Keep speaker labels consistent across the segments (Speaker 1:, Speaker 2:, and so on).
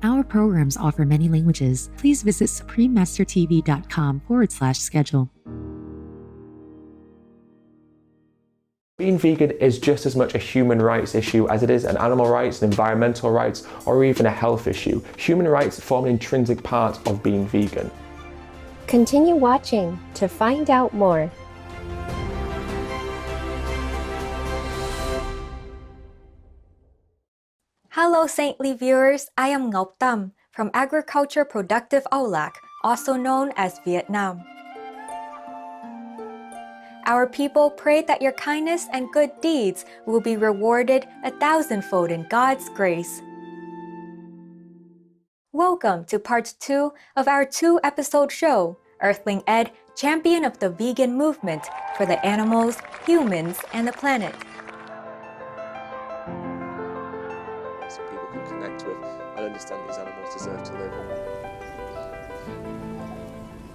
Speaker 1: Our programs offer many languages. Please visit suprememastertv.com/schedule.
Speaker 2: Being vegan is just as much a human rights issue as it is an animal rights, an environmental rights, or even a health issue. Human rights form an intrinsic part of being vegan.
Speaker 3: Continue watching to find out more.
Speaker 4: Hello saintly viewers, I am Ngọc Tâm from Agriculture Productive Olac, also known as Vietnam. Our people pray that your kindness and good deeds will be rewarded 1,000-fold in God's grace. Welcome to part 2 of our 2-episode show, Earthling Ed, champion of the vegan movement for the animals, humans, and the planet.
Speaker 5: So people can connect with and understand these animals deserve to live.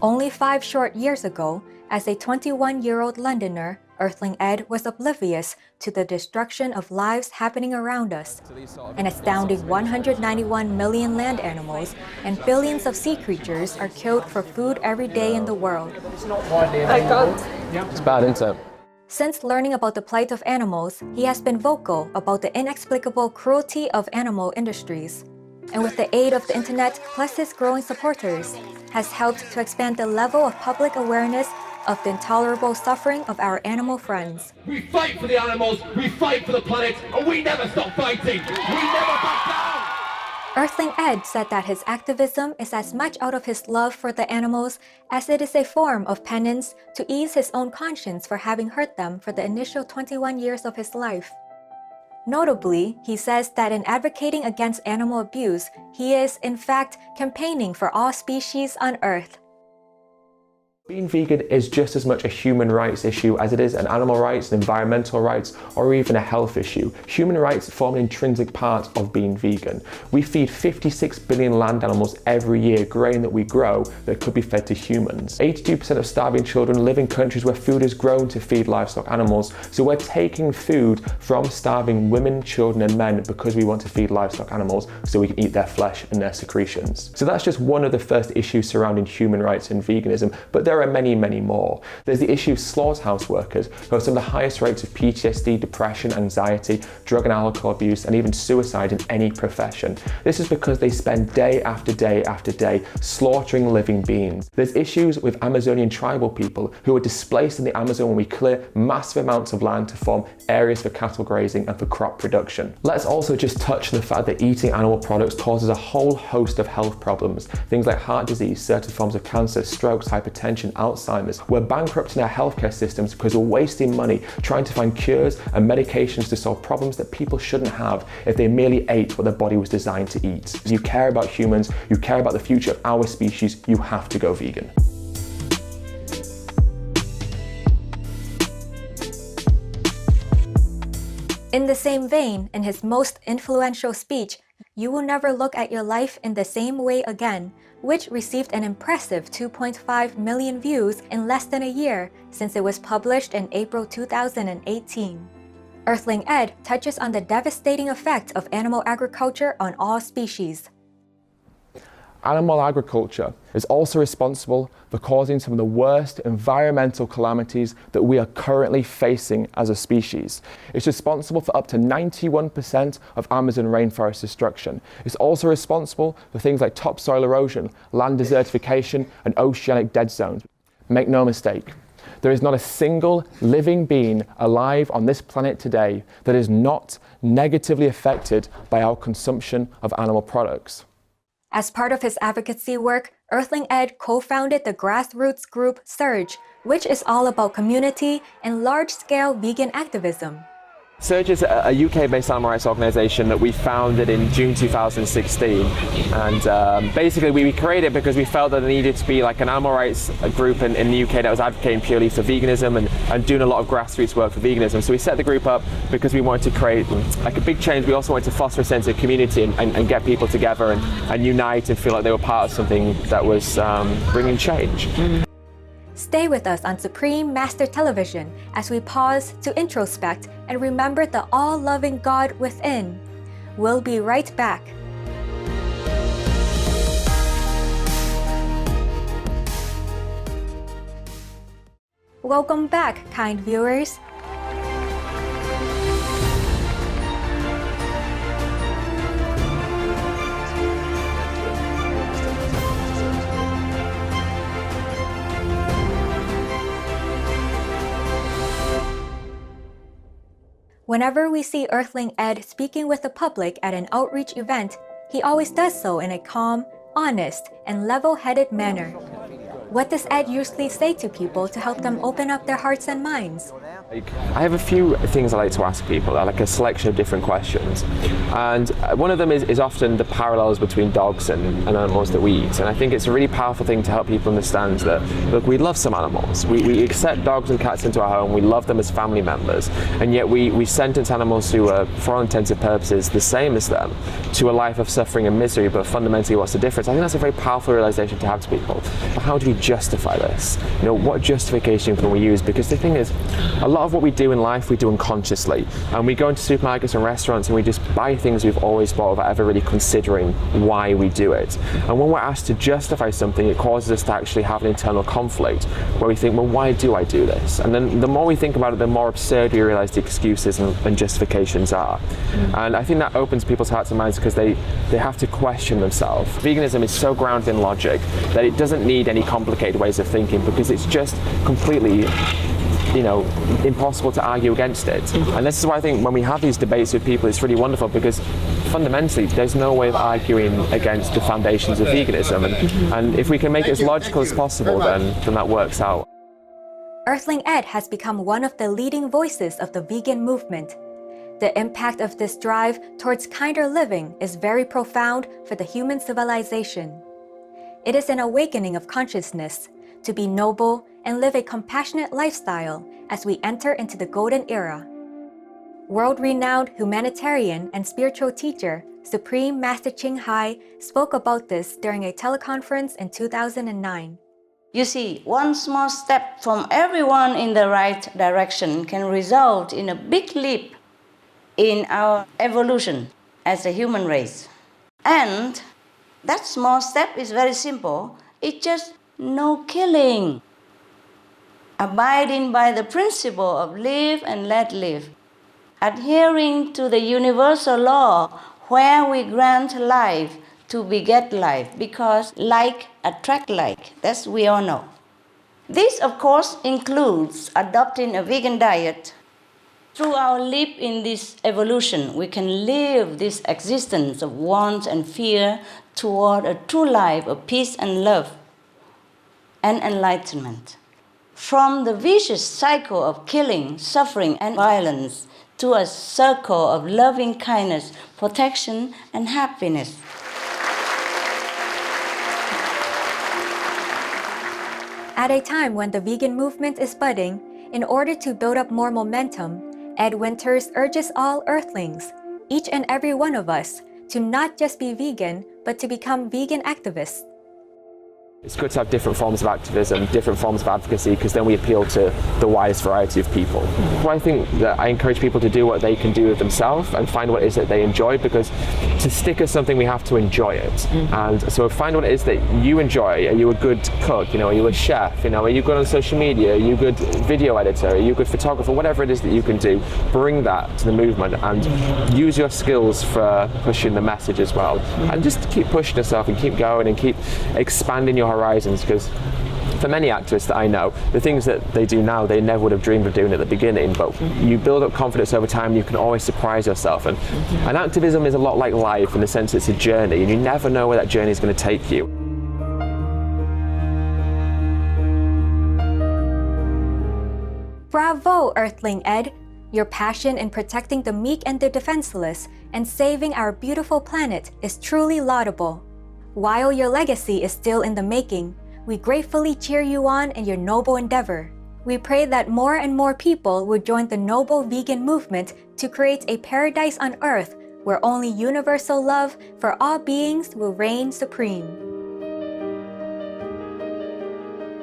Speaker 4: Only 5 short years ago, as a 21-year-old Londoner, Earthling Ed was oblivious to the destruction of lives happening around us. An astounding 191 million land animals and billions of sea creatures are killed for food every day in the world.
Speaker 5: It's bad, isn't it?
Speaker 4: Since learning about the plight of animals, he has been vocal about the inexplicable cruelty of animal industries. And with the aid of the internet plus his growing supporters, has helped to expand the level of public awareness of the intolerable suffering of our animal friends.
Speaker 6: We fight for the animals, we fight for the planet, and we never stop fighting! We never back down!
Speaker 4: Earthling Ed said that his activism is as much out of his love for the animals as it is a form of penance to ease his own conscience for having hurt them for the initial 21 years of his life. Notably, he says that in advocating against animal abuse, he is, in fact, campaigning for all species on Earth.
Speaker 2: Being vegan is just as much a human rights issue as it is an animal rights, an environmental rights, or even a health issue. Human rights form an intrinsic part of being vegan. We feed 56 billion land animals every year grain that we grow that could be fed to humans. 82% of starving children live in countries where food is grown to feed livestock animals, so we're taking food from starving women, children and men because we want to feed livestock animals so we can eat their flesh and their secretions. So that's just one of the first issues surrounding human rights and veganism, but there are many, many more. There's the issue of slaughterhouse workers who have some of the highest rates of PTSD, depression, anxiety, drug and alcohol abuse, and even suicide in any profession. This is because they spend day after day after day slaughtering living beings. There's issues with Amazonian tribal people who are displaced in the Amazon when we clear massive amounts of land to form areas for cattle grazing and for crop production. Let's also just touch on the fact that eating animal products causes a whole host of health problems, things like heart disease, certain forms of cancer, strokes, hypertension, Alzheimer's. We're bankrupting our healthcare systems because we're wasting money trying to find cures and medications to solve problems that people shouldn't have if they merely ate what their body was designed to eat. If you care about humans, you care about the future of our species, you have to go vegan.
Speaker 4: In the same vein, in his most influential speech, "You Will Never Look at Your Life in the Same Way Again," which received an impressive 2.5 million views in less than a year since it was published in April 2018. Earthling Ed touches on the devastating effect of animal agriculture on all species.
Speaker 2: Animal agriculture is also responsible for causing some of the worst environmental calamities that we are currently facing as a species. It's responsible for up to 91% of Amazon rainforest destruction. It's also responsible for things like topsoil erosion, land desertification, and oceanic dead zones. Make no mistake, there is not a single living being alive on this planet today that is not negatively affected by our consumption of animal products.
Speaker 4: As part of his advocacy work, Earthling Ed co-founded the grassroots group Surge, which is all about community and large-scale vegan activism.
Speaker 5: Surge is a UK-based animal rights organisation that we founded in June 2016, and basically we created it because we felt that there needed to be like an animal rights group in the UK that was advocating purely for veganism and doing a lot of grassroots work for veganism. So we set the group up because we wanted to create like a big change. We also wanted to foster a sense of community and get people together and unite and feel like they were part of something that was bringing change.
Speaker 4: Stay with us on Supreme Master Television as we pause to introspect and remember the all-loving God within. We'll be right back. Welcome back, kind viewers. Whenever we see Earthling Ed speaking with the public at an outreach event, he always does so in a calm, honest, and level-headed manner. What does Ed usually say to people to help them open up their hearts and minds?
Speaker 5: I have a few things I like to ask people, like a selection of different questions. And one of them is often the parallels between dogs and animals that we eat. And I think it's a really powerful thing to help people understand that, look, we love some animals. We accept dogs and cats into our home, we love them as family members, and yet we sentence animals who are, for all intents and purposes, the same as them, to a life of suffering and misery, but fundamentally what's the difference? I think that's a very powerful realization to have to people. But how do we justify this? You know, what justification can we use? Because the thing is, a lot of what we do in life, we do unconsciously. And we go into supermarkets and restaurants and we just buy things we've always thought without ever really considering why we do it. And when we're asked to justify something, it causes us to actually have an internal conflict where we think, well, why do I do this? And then the more we think about it, the more absurd we realize the excuses and justifications are. And I think that opens people's hearts and minds because they have to question themselves. Veganism is so grounded in logic that it doesn't need any complicated ways of thinking because it's just completely, you know, impossible to argue against it. And this is why I think when we have these debates with people, it's really wonderful because fundamentally there's no way of arguing against the foundations of veganism. And if we can make it as logical as possible, then that works out.
Speaker 4: Earthling Ed has become one of the leading voices of the vegan movement. The impact of this drive towards kinder living is very profound for the human civilization. It is an awakening of consciousness to be noble and live a compassionate lifestyle as we enter into the golden era. World-renowned humanitarian and spiritual teacher, Supreme Master Ching Hai, spoke about this during a teleconference in 2009.
Speaker 7: You see, one small step from everyone in the right direction can result in a big leap in our evolution as a human race. And that small step is very simple. It's just no killing. Abiding by the principle of live and let live. Adhering to the universal law where we grant life to beget life because like attract like. That's we all know. This, of course, includes adopting a vegan diet. Through our leap in this evolution, we can live this existence of want and fear toward a true life of peace and love and enlightenment. From the vicious cycle of killing, suffering, and violence to a circle of loving kindness, protection, and happiness.
Speaker 4: At a time when the vegan movement is budding, in order to build up more momentum, Ed Winters urges all Earthlings, each and every one of us, to not just be vegan, but to become vegan activists.
Speaker 5: It's good to have different forms of activism, different forms of advocacy, because then we appeal to the widest variety of people. So I think that I encourage people to do what they can do with themselves and find what it is that they enjoy, because to stick at something we have to enjoy it. And so find what it is that you enjoy. Are you a good cook? You know, are you a chef? You know, are you good on social media? Are you a good video editor? Are you a good photographer? Whatever it is that you can do, bring that to the movement and use your skills for pushing the message as well. And just keep pushing yourself and keep going and keep expanding your horizons, because for many activists that I know, the things that they do now, they never would have dreamed of doing at the beginning, but you build up confidence over time, you can always surprise yourself. And activism is a lot like life in the sense it's a journey, and you never know where that journey is going to take you.
Speaker 4: Bravo, Earthling Ed! Your passion in protecting the meek and the defenseless and saving our beautiful planet is truly laudable. While your legacy is still in the making, we gratefully cheer you on in your noble endeavor. We pray that more and more people will join the noble vegan movement to create a paradise on Earth where only universal love for all beings will reign supreme.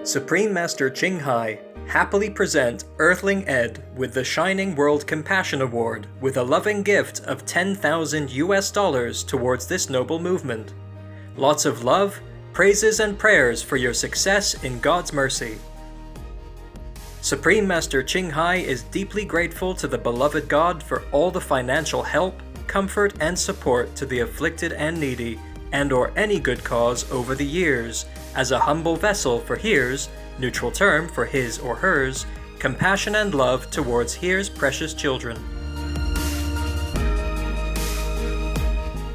Speaker 8: Supreme Master Ching Hai happily present Earthling Ed with the Shining World Compassion Award with a loving gift of $10,000 towards this noble movement. Lots of love, praises, and prayers for your success in God's mercy. Supreme Master Ching Hai is deeply grateful to the beloved God for all the financial help, comfort, and support to the afflicted and needy, and or any good cause over the years, as a humble vessel for Here's, neutral term for his or hers, compassion and love towards Here's precious children.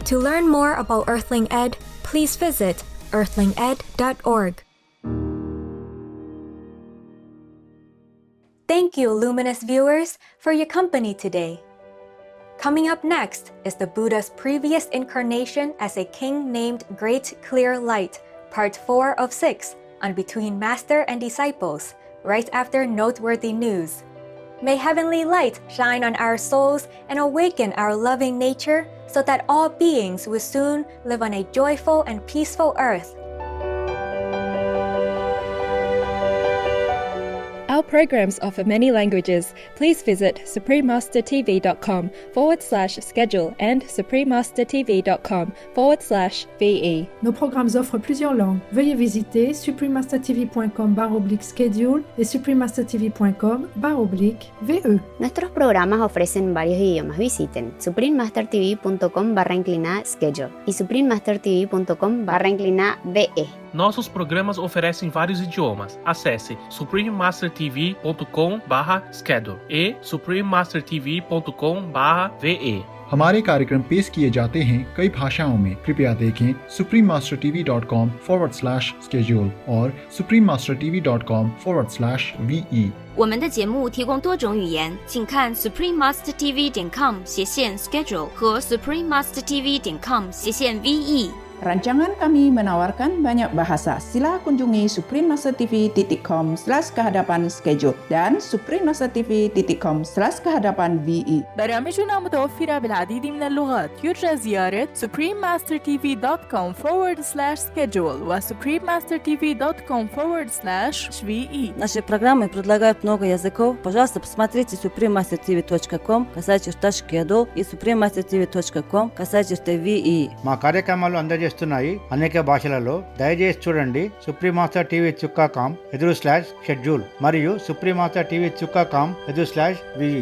Speaker 4: To learn more about Earthling Ed, please visit earthlinged.org. Thank you, luminous viewers, for your company today. Coming up next is the Buddha's previous incarnation as a king named Great Clear Light, Part 4 of 6, on Between Master and Disciples, right after noteworthy news. May heavenly light shine on our souls and awaken our loving nature so that all beings will soon live on a joyful and peaceful earth.
Speaker 9: Our programs offer many languages. Please visit suprememastertv.com/schedule and suprememastertv.com/ve.
Speaker 10: Nos programmes offrent plusieurs langues. Veuillez visiter suprememastertv.com/schedule et suprememastertv.com/ve.
Speaker 11: Nuestros programas ofrecen varios idiomas. Visiten suprememastertv.com/schedule e suprememastertv.com/ve.
Speaker 12: Nossos programas oferecem vários idiomas. Acesse suprememastertv.com/schedule e suprememastertv.com/ve.
Speaker 13: हमारे कार्यक्रम पेश किए जाते हैं कई भाषाओं में। कृपया देखें suprememastertv.com/schedule और suprememastertv.com/ve。
Speaker 14: 我们的节目提供多种语言，请看 suprememastertv.com/schedule 和 suprememastertv.com/ve。
Speaker 15: Rancangan kami menawarkan banyak bahasa. Sila kunjungi suprememastertv.com/kehadapan-schedule dan suprememastertv.com/kehadapan-ve.
Speaker 16: برامجنا متوفرة بالعديد من اللغات. يرجى زيارة suprememastertv.com/schedule و suprememastertv.com/ve.
Speaker 17: Наши программы предлагают много языков. Пожалуйста, посмотрите suprememastertv.com/schedule и suprememastertv.com/ve.
Speaker 18: మా కార్యక్రమాలు అందజేస్తున్నాయి అనేక భాషలలో. దయచేసి చూడండి suprememastertv.com/schedule మరియు suprememastertv.com/ve.